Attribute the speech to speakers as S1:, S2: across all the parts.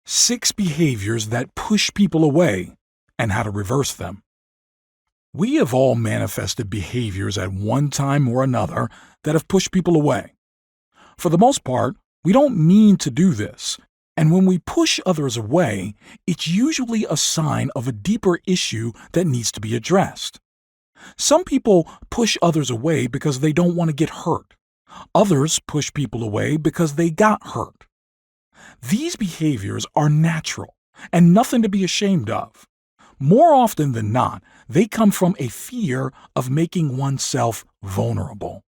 S1: 6 behaviors that push people away and how to reverse them. We have all manifested behaviors at one time or another that have pushed people away. For the most part, we don't mean to do this, and when we push others away, it's usually a sign of a deeper issue that needs to be addressed. Some people push others away because they don't want to get hurt. Others push people away because they got hurt. These behaviors are natural and nothing to be ashamed of. More often than not, they come from a fear of making oneself vulnerable.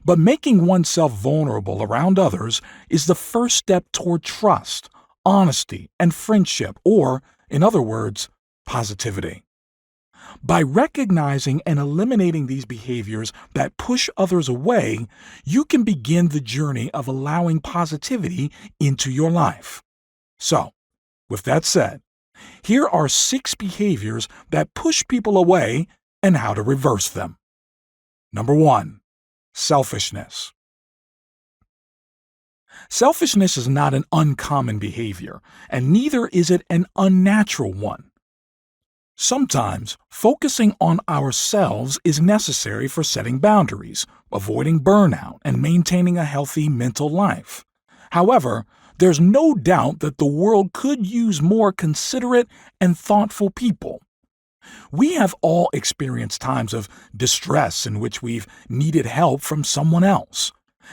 S1: But making oneself vulnerable around others is the first step toward trust, honesty, and friendship, or, in other words, positivity. By recognizing and eliminating these behaviors that push others away, you can begin the journey of allowing positivity into your life. So, with that said, here are 6 behaviors that push people away and how to reverse them. Number 1. Selfishness. Selfishness is not an uncommon behavior, and neither is it an unnatural one. Sometimes, focusing on ourselves is necessary for setting boundaries, avoiding burnout, and maintaining a healthy mental life. However, there's no doubt that the world could use more considerate and thoughtful people. We have all experienced times of distress in which we've needed help from someone else,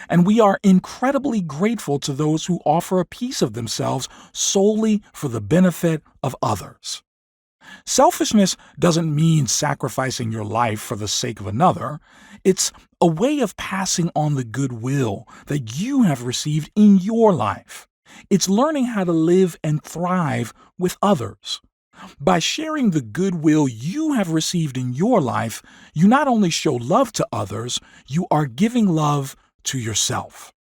S1: and we are incredibly grateful to those who offer a piece of themselves solely for the benefit of others. Selfishness doesn't mean sacrificing your life for the sake of another. It's a way of passing on the goodwill that you have received in your life. It's learning how to live and thrive with others. By sharing the goodwill you have received in your life, you not only show love to others, you are giving love to yourself.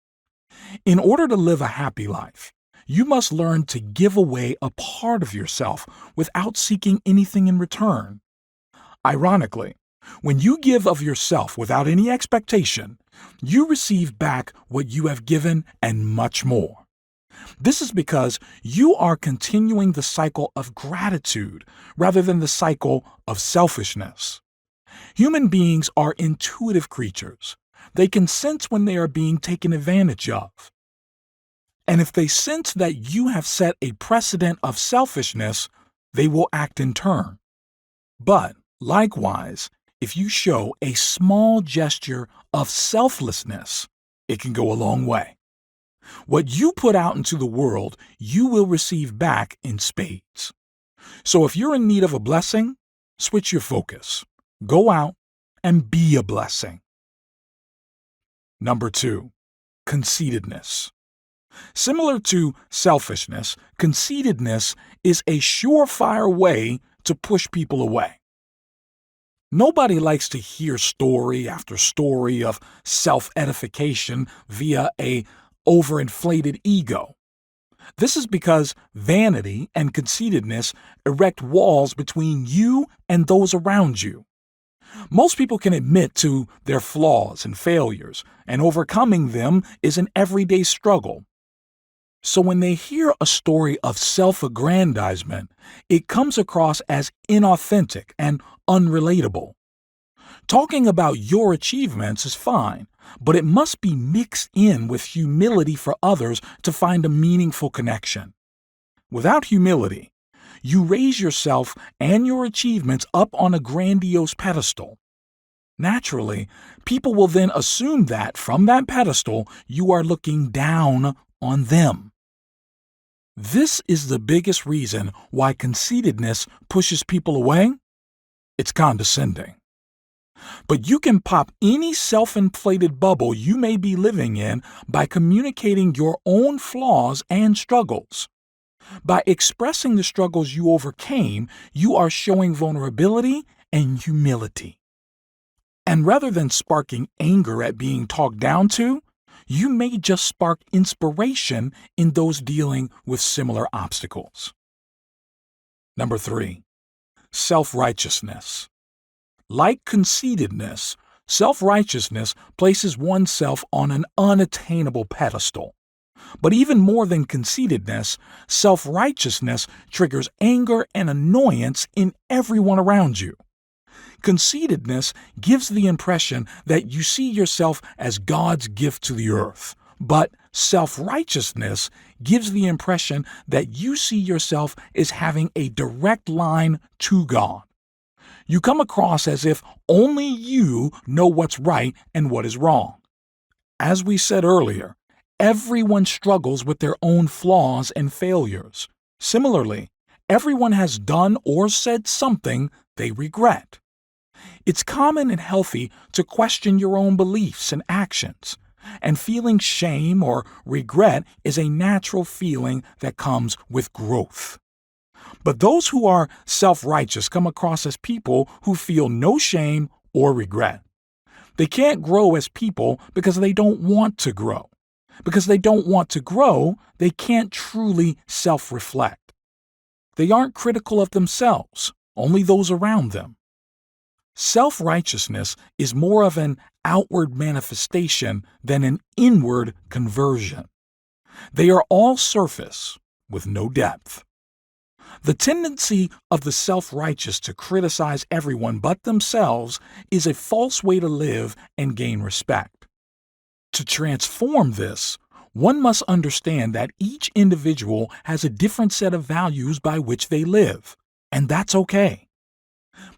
S1: In order to live a happy life, you must learn to give away a part of yourself without seeking anything in return. Ironically, when you give of yourself without any expectation, you receive back what you have given and much more. This is because you are continuing the cycle of gratitude rather than the cycle of selfishness. Human beings are intuitive creatures. They can sense when they are being taken advantage of. And if they sense that you have set a precedent of selfishness, they will act in turn. But, likewise, if you show a small gesture of selflessness, it can go a long way. What you put out into the world, you will receive back in spades. So if you're in need of a blessing, switch your focus. Go out and be a blessing. Number 2. Conceitedness. Similar to selfishness, conceitedness is a surefire way to push people away. Nobody likes to hear story after story of self-edification via a overinflated ego. This is because vanity and conceitedness erect walls between you and those around you. Most people can admit to their flaws and failures, and overcoming them is an everyday struggle. So when they hear a story of self-aggrandizement, it comes across as inauthentic and unrelatable. Talking about your achievements is fine, but it must be mixed in with humility for others to find a meaningful connection. Without humility, you raise yourself and your achievements up on a grandiose pedestal. Naturally, people will then assume that from that pedestal you are looking down on them. This is the biggest reason why conceitedness pushes people away. It's condescending. But you can pop any self-inflated bubble you may be living in by communicating your own flaws and struggles. By expressing the struggles you overcame, you are showing vulnerability and humility. And rather than sparking anger at being talked down to, you may just spark inspiration in those dealing with similar obstacles. Number 3. Self-righteousness. Like conceitedness, self-righteousness places oneself on an unattainable pedestal. But even more than conceitedness, self-righteousness triggers anger and annoyance in everyone around you. Conceitedness gives the impression that you see yourself as God's gift to the earth, but self-righteousness gives the impression that you see yourself as having a direct line to God. You come across as if only you know what's right and what is wrong. As we said earlier, everyone struggles with their own flaws and failures. Similarly, everyone has done or said something they regret. It's common and healthy to question your own beliefs and actions, and feeling shame or regret is a natural feeling that comes with growth. But those who are self-righteous come across as people who feel no shame or regret. They can't grow as people because they don't want to grow. Because they don't want to grow, they can't truly self-reflect. They aren't critical of themselves, only those around them. Self-righteousness is more of an outward manifestation than an inward conversion. They are all surface, with no depth. The tendency of the self-righteous to criticize everyone but themselves is a false way to live and gain respect. To transform this, one must understand that each individual has a different set of values by which they live, and that's okay.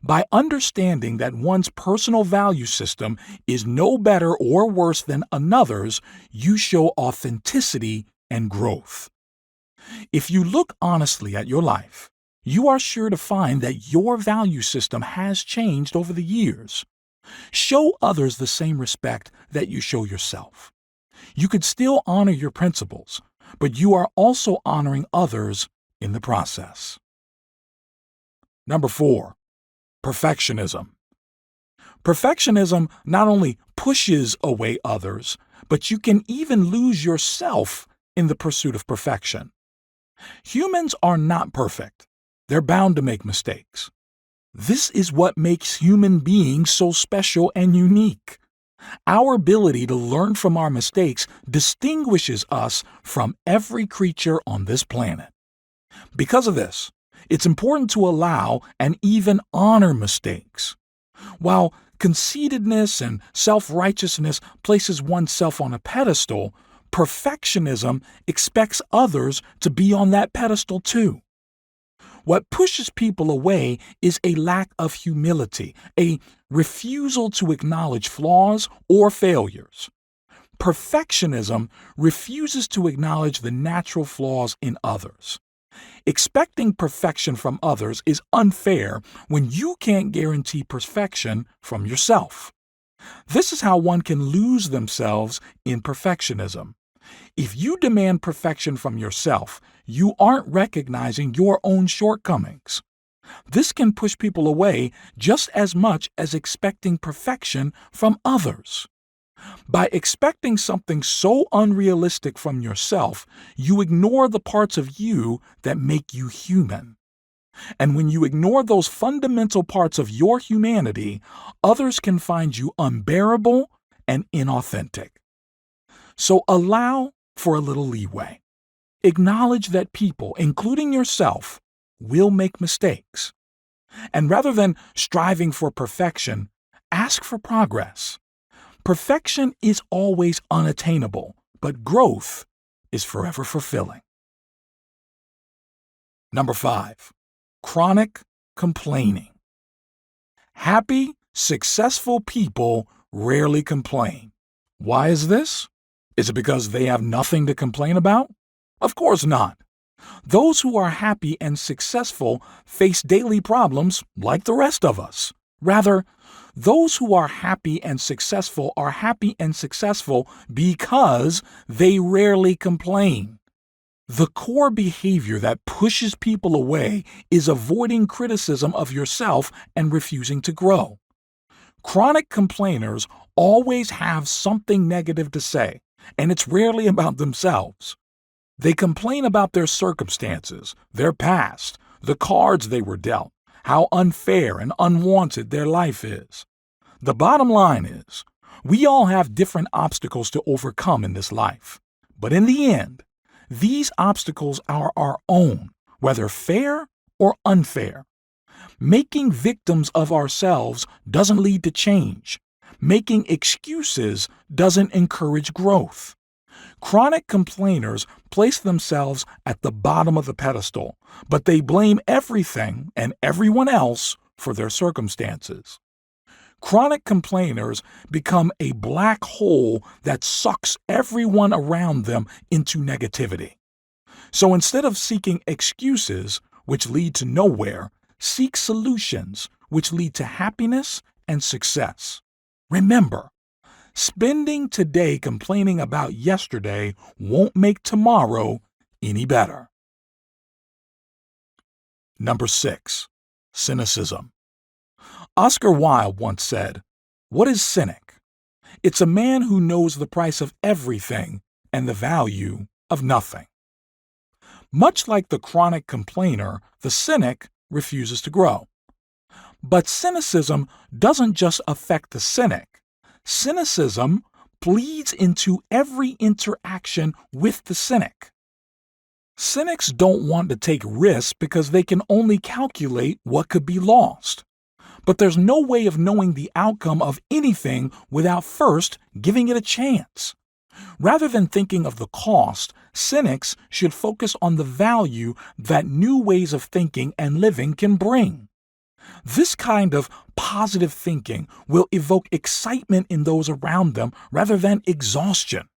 S1: By understanding that one's personal value system is no better or worse than another's, you show authenticity and growth. If you look honestly at your life, you are sure to find that your value system has changed over the years. Show others the same respect that you show yourself. You could still honor your principles, but you are also honoring others in the process. Number 4. Perfectionism. Perfectionism not only pushes away others, but you can even lose yourself in the pursuit of perfection. Humans are not perfect. They're bound to make mistakes. This is what makes human beings so special and unique. Our ability to learn from our mistakes distinguishes us from every creature on this planet. Because of this, it's important to allow and even honor mistakes. While conceitedness and self-righteousness places oneself on a pedestal, perfectionism expects others to be on that pedestal too. What pushes people away is a lack of humility, a refusal to acknowledge flaws or failures. Perfectionism refuses to acknowledge the natural flaws in others. Expecting perfection from others is unfair when you can't guarantee perfection from yourself. This is how one can lose themselves in perfectionism. If you demand perfection from yourself, you aren't recognizing your own shortcomings. This can push people away just as much as expecting perfection from others. By expecting something so unrealistic from yourself, you ignore the parts of you that make you human. And when you ignore those fundamental parts of your humanity, others can find you unbearable and inauthentic. So allow for a little leeway. Acknowledge that people, including yourself, will make mistakes. And rather than striving for perfection, ask for progress. Perfection is always unattainable, but growth is forever fulfilling. Number 5. Chronic complaining. Happy, successful people rarely complain. Why is this? Is it because they have nothing to complain about? Of course not. Those who are happy and successful face daily problems like the rest of us. Rather, those who are happy and successful are happy and successful because they rarely complain. The core behavior that pushes people away is avoiding criticism of yourself and refusing to grow. Chronic complainers always have something negative to say, and it's rarely about themselves. They complain about their circumstances, their past, the cards they were dealt, how unfair and unwanted their life is. The bottom line is, we all have different obstacles to overcome in this life. But in the end, these obstacles are our own, whether fair or unfair. Making victims of ourselves doesn't lead to change. Making excuses doesn't encourage growth. Chronic complainers place themselves at the bottom of the pedestal, but they blame everything and everyone else for their circumstances. Chronic complainers become a black hole that sucks everyone around them into negativity. So instead of seeking excuses, which lead to nowhere, seek solutions, which lead to happiness and success. Remember, spending today complaining about yesterday won't make tomorrow any better. Number 6. Cynicism. Oscar Wilde once said, "What is cynic? It's a man who knows the price of everything and the value of nothing." Much like the chronic complainer, the cynic refuses to grow. But cynicism doesn't just affect the cynic. Cynicism bleeds into every interaction with the cynic. Cynics don't want to take risks because they can only calculate what could be lost. But there's no way of knowing the outcome of anything without first giving it a chance. Rather than thinking of the cost, cynics should focus on the value that new ways of thinking and living can bring. This kind of positive thinking will evoke excitement in those around them rather than exhaustion.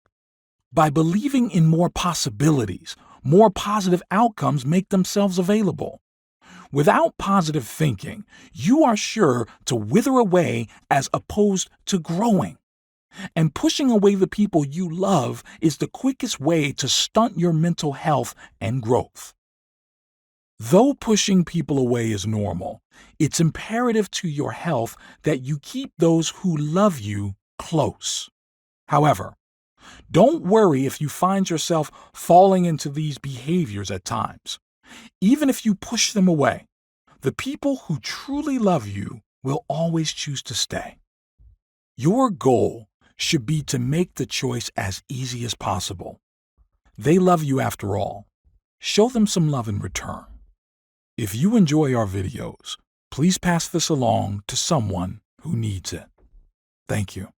S1: By believing in more possibilities, more positive outcomes make themselves available. Without positive thinking, you are sure to wither away as opposed to growing. And pushing away the people you love is the quickest way to stunt your mental health and growth. Though pushing people away is normal, it's imperative to your health that you keep those who love you close. However, don't worry if you find yourself falling into these behaviors at times. Even if you push them away, the people who truly love you will always choose to stay. Your goal should be to make the choice as easy as possible. They love you after all. Show them some love in return. If you enjoy our videos, please pass this along to someone who needs it. Thank you.